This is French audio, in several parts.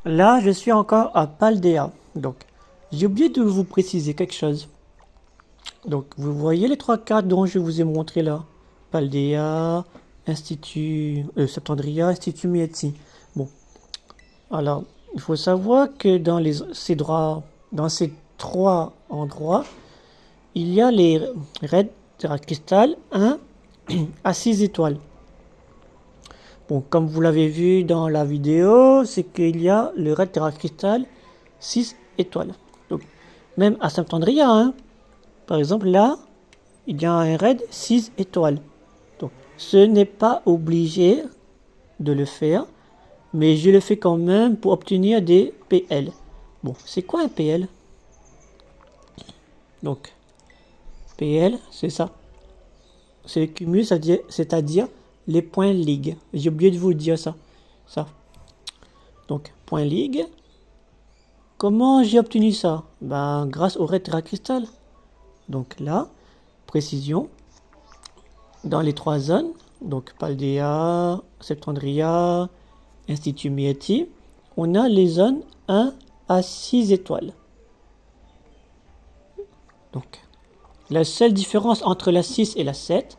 là, je suis encore à Paldea. Donc, j'ai oublié de vous préciser quelque chose. Donc, vous voyez les trois cartes dont je vous ai montré là. Paldea, Septandria, Institut Mieti. Bon, alors, il faut savoir que dans ces trois endroits, il y a les raids Terra Cristal 1 à 6 étoiles. Bon, comme vous l'avez vu dans la vidéo, c'est qu'il y a le raid Terra Cristal 6 étoiles. Donc, même à Saint-Andrea, hein, par exemple, là, il y a un raid 6 étoiles. Donc, ce n'est pas obligé de le faire, mais je le fais quand même pour obtenir des PL. Bon, c'est quoi un PL? Donc, PL, c'est ça. C'est le cumul, c'est-à-dire les points ligue. J'ai oublié de vous dire ça. Ça. Donc, point ligue. Comment j'ai obtenu ça? Ben, grâce au Red Crystal. Donc là, précision, dans les trois zones, donc Paldea, Septandria, Institut Mieti, on a les zones 1 à 6 étoiles. Donc, la seule différence entre la 6 et la 7,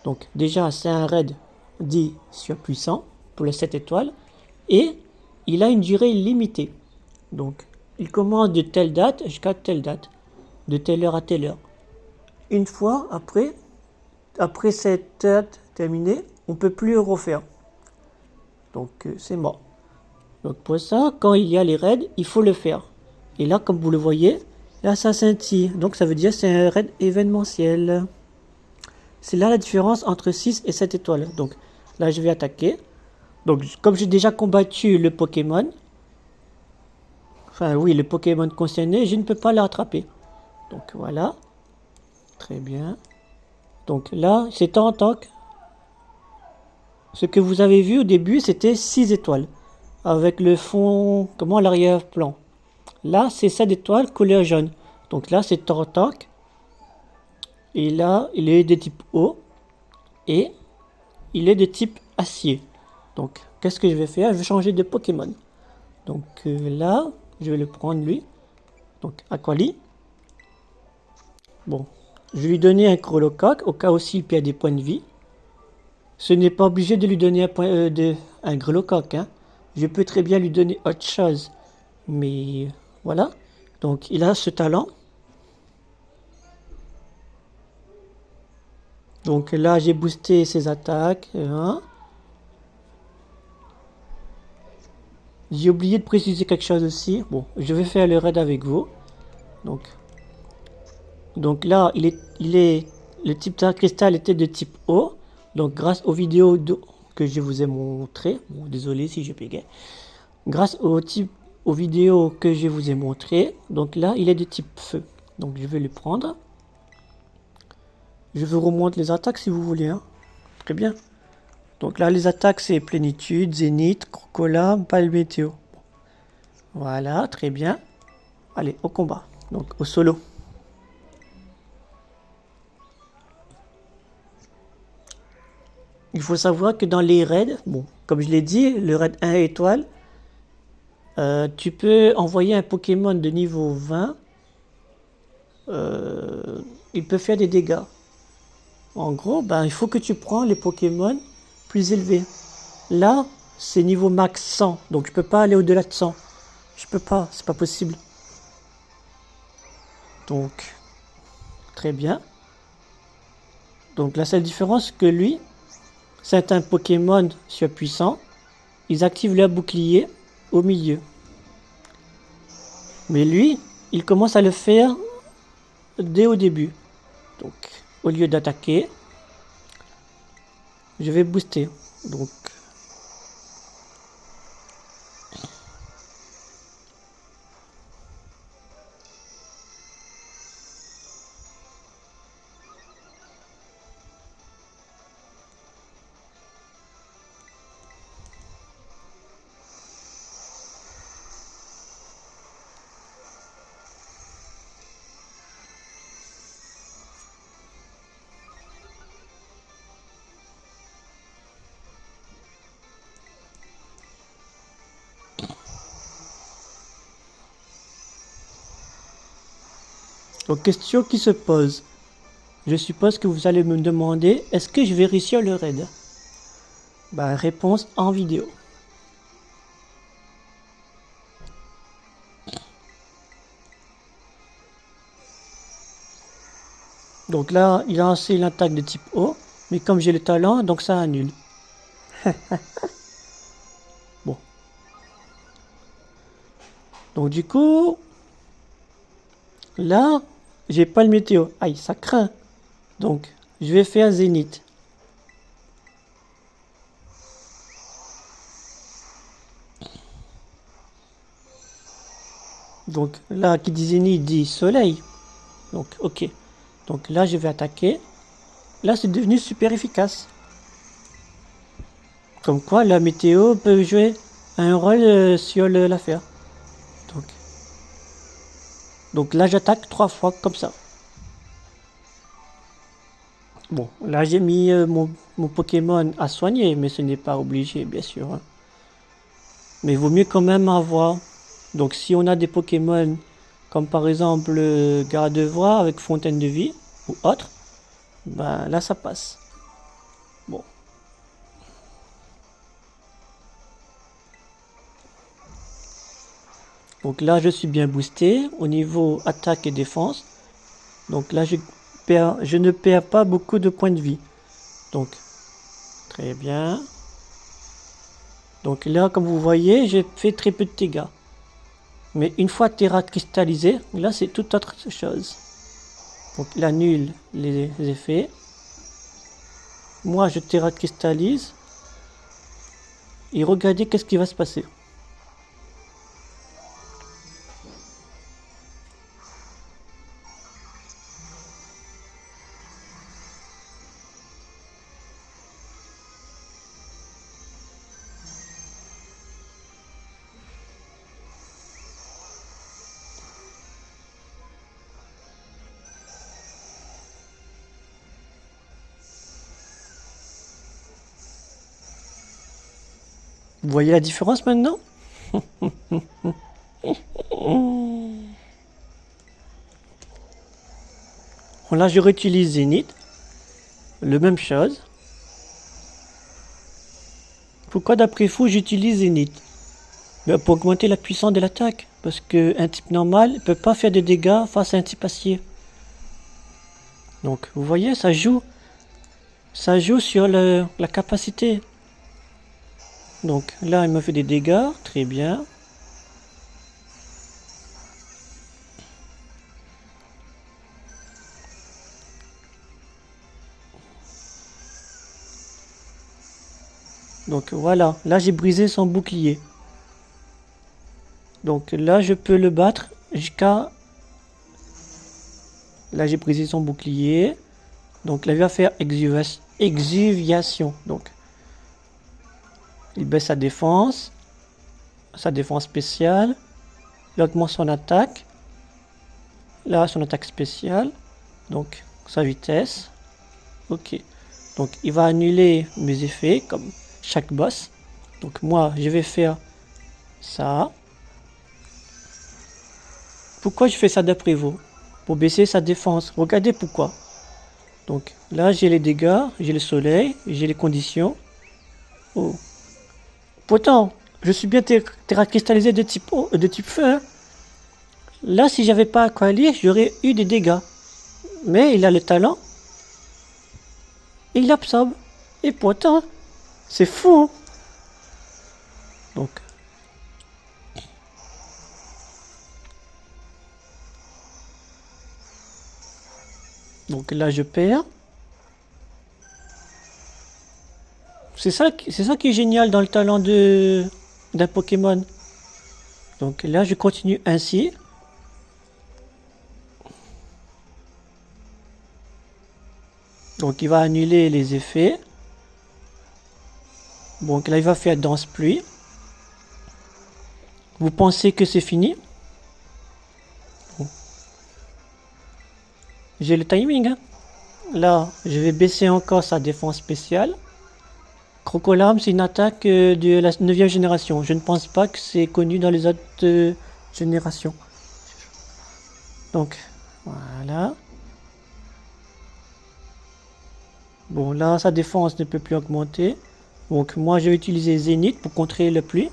donc déjà c'est un raid dit surpuissant pour les 7 étoiles, et il a une durée limitée. Donc, il commence de telle date jusqu'à telle date, de telle heure à telle heure. Une fois après cette date terminée, on ne peut plus le refaire. Donc, c'est mort. Donc, pour ça, quand il y a les raids, il faut le faire. Et là, comme vous le voyez, là, ça scintille. Donc, ça veut dire que c'est un raid événementiel. C'est là la différence entre 6 et 7 étoiles. Donc, là, je vais attaquer. Donc, comme j'ai déjà combattu le Pokémon, enfin oui, le Pokémon concerné, je ne peux pas le rattraper. Donc voilà, très bien. Donc là, c'est en tant que... Ce que vous avez vu au début, c'était 6 étoiles. Avec le fond, comment l'arrière-plan. Là, c'est 7 étoiles couleur jaune. Donc là, c'est Tortank. Et là, il est de type eau. Et il est de type acier. Donc, qu'est-ce que je vais faire? Je vais changer de Pokémon. Donc là, je vais le prendre lui. Donc, Aquali. Bon, je vais lui donner un Crolocoque au cas où il perd des points de vie. Ce n'est pas obligé de lui donner un Grelocoque. Hein. Je peux très bien lui donner autre chose. Mais voilà. Donc il a ce talent. Donc là j'ai boosté ses attaques. Hein. J'ai oublié de préciser quelque chose aussi. Bon, je vais faire le raid avec vous. Donc là le type de cristal était de type eau. Donc grâce aux vidéos que je vous ai montrées. Bon, désolé si je pégais. Grâce aux vidéos que je vous ai montrées, donc là, il est de type feu. Donc je vais le prendre. Je vous remonte les attaques si vous voulez. Hein. Très bien. Donc là, les attaques, c'est Plénitude, Zénith, Crocola, Palmétéo. Voilà, très bien. Allez, au combat. Donc au solo. Il faut savoir que dans les raids, bon, comme je l'ai dit, le raid 1 étoile, tu peux envoyer un Pokémon de niveau 20. Il peut faire des dégâts. En gros, ben, il faut que tu prends les Pokémon plus élevés. Là, c'est niveau max 100, donc je peux pas aller au-delà de 100. Je peux pas, c'est pas possible. Donc, très bien. Donc la seule différence, c'est que lui, c'est un Pokémon surpuissant. Ils activent leur bouclier au milieu. Mais lui, il commence à le faire dès au début. Donc, au lieu d'attaquer, je vais booster. Donc, Donc, question qui se pose. Je suppose que vous allez me demander, est-ce que je vais réussir le raid? Bah, réponse en vidéo. Donc là, il a lancé une attaque de type O, mais comme j'ai le talent, donc ça annule. Bon. Donc du coup, là, j'ai pas le météo. Aïe, ça craint. Donc, je vais faire zénith. Donc là, qui dit zénith dit soleil. Donc, ok. Donc là, je vais attaquer. Là, c'est devenu super efficace. Comme quoi, la météo peut jouer un rôle sur l'affaire. Donc là, j'attaque 3 fois comme ça. Bon, là, j'ai mis mon Pokémon à soigner, mais ce n'est pas obligé, bien sûr, hein. Mais il vaut mieux quand même avoir. Donc, si on a des Pokémon, comme par exemple Gardevoir avec Fontaine de Vie, ou autre, ben là, ça passe. Bon. Donc là, je suis bien boosté au niveau attaque et défense. Donc là, je ne perds pas beaucoup de points de vie. Donc, très bien. Donc là, comme vous voyez, j'ai fait très peu de dégâts. Mais une fois Terra cristallisé, là, c'est toute autre chose. Donc, il annule les effets. Moi, je Terra cristallise. Et regardez qu'est-ce qui va se passer. Vous voyez la différence maintenant? Bon, là, je réutilise Zénith. Le même chose. Pourquoi d'après vous j'utilise Zénith? Pour augmenter la puissance de l'attaque. Parce qu'un type normal ne peut pas faire de dégâts face à un type acier. Donc vous voyez, ça joue sur la capacité. Donc là, il me fait des dégâts. Très bien. Donc voilà, là j'ai brisé son bouclier. Donc là, je peux le battre jusqu'à... Là, j'ai brisé son bouclier. Donc là, il va faire exuviation. Donc, il baisse sa défense spéciale. Il augmente son attaque. Là, son attaque spéciale. Donc, sa vitesse. Ok. Donc, il va annuler mes effets, comme chaque boss. Donc, moi, je vais faire ça. Pourquoi je fais ça d'après vous? Pour baisser sa défense. Regardez pourquoi. Donc, là, j'ai les dégâts, j'ai le soleil, j'ai les conditions. Oh. Pourtant, je suis bien terra cristallisé de type feu, hein. Là, si j'avais pas Aqualier, j'aurais eu des dégâts. Mais il a le talent. Et il absorbe. Et pourtant, c'est fou, hein. Donc. Donc là, je perds. C'est ça qui est génial dans le talent d'un Pokémon. Donc là, je continue ainsi. Donc il va annuler les effets. Donc là, il va faire danse pluie. Vous pensez que c'est fini? Bon. J'ai le timing, hein. Là, je vais baisser encore sa défense spéciale. Crocolarme, c'est une attaque de la 9e génération. Je ne pense pas que c'est connu dans les autres générations. Donc, Voilà. Bon, là, sa défense ne peut plus augmenter. Donc, moi, je vais utiliser Zénith pour contrer la pluie.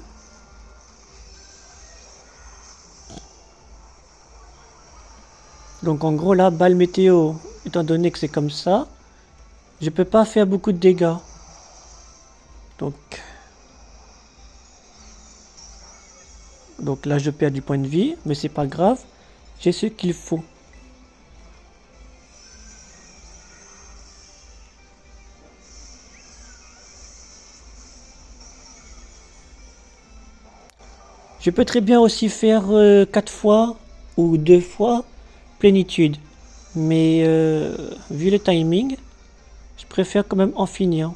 Donc, en gros, là, balle météo, étant donné que c'est comme ça, je peux pas faire beaucoup de dégâts. Donc là, je perds du point de vie, mais c'est pas grave. J'ai ce qu'il faut. Je peux très bien aussi faire 4 fois ou 2 fois plénitude. Mais vu le timing, je préfère quand même en finir.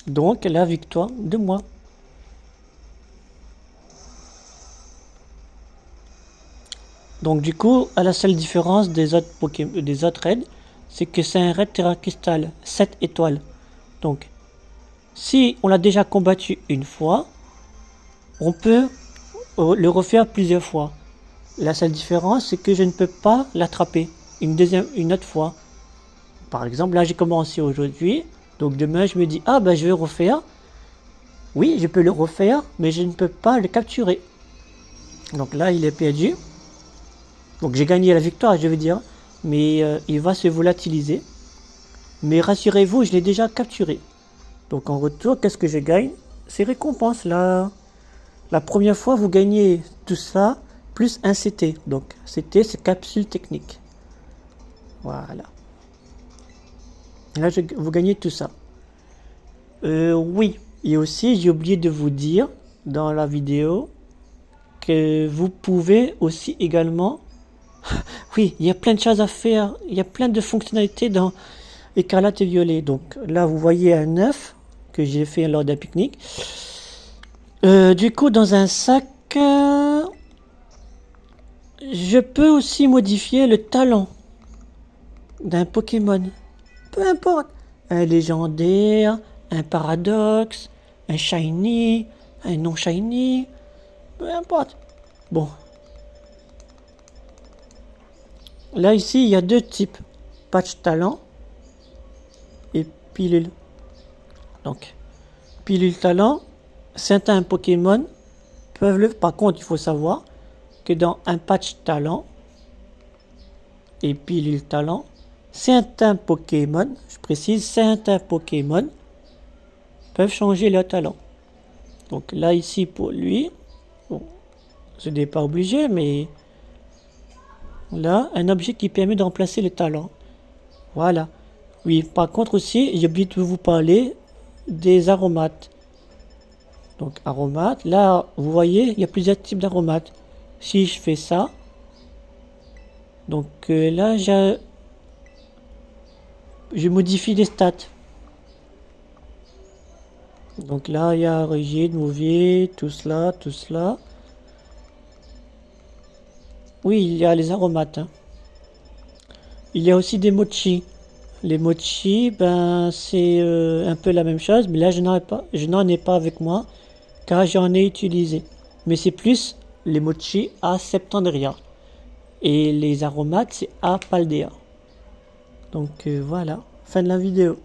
Donc la victoire de moi. Donc du coup, à la seule différence des autres Pokémon, des autres raids, c'est que c'est un raid Terra Crystal 7 étoiles. Donc, si on l'a déjà combattu une fois, on peut le refaire plusieurs fois. La seule différence, c'est que je ne peux pas l'attraper une autre fois. Par exemple, là j'ai commencé aujourd'hui, donc demain je me dis ah ben je vais refaire. Oui, je peux le refaire, mais je ne peux pas le capturer. Donc là il est perdu. Donc j'ai gagné la victoire, je veux dire, mais il va se volatiliser. Mais rassurez-vous, je l'ai déjà capturé. Donc en retour, qu'est-ce que je gagne? Ces récompenses là. La première fois, vous gagnez tout ça, plus un CT. Donc CT, c'est capsule technique. Voilà. Là, vous gagnez tout ça. Oui. Et aussi, j'ai oublié de vous dire dans la vidéo que vous pouvez aussi également... Oui, il y a plein de choses à faire. Il y a plein de fonctionnalités dans Écarlate et Violet. Donc là, vous voyez un œuf que j'ai fait lors d'un pique-nique. Du coup, dans un sac, je peux aussi modifier le talent d'un Pokémon. Peu importe. Un légendaire, un paradoxe, un shiny, un non shiny. Peu importe. Bon. Là, ici, il y a deux types. Patch talent et pilule. Donc, pilule talent, certains Pokémon peuvent le... Par contre, il faut savoir que dans un patch talent et pilule talent, certains Pokémon, je précise, certains Pokémon peuvent changer leur talent. Donc là, ici, pour lui, bon, ce n'est pas obligé, mais là, un objet qui permet de remplacer le talent. Voilà. Oui, par contre aussi, j'ai oublié de vous parler des aromates. Donc aromates, là, vous voyez, il y a plusieurs types d'aromates. Si je fais ça, donc là, je modifie les stats. Donc là, il y a rigide, mauvais, tout cela, tout cela. Oui, il y a les aromates. Hein. Il y a aussi des mochi. Les mochi, ben c'est un peu la même chose, mais là je n'en ai pas avec moi, car j'en ai utilisé. Mais c'est plus les mochi à Septandria. Et les aromates, c'est à Paldea. Donc voilà, fin de la vidéo.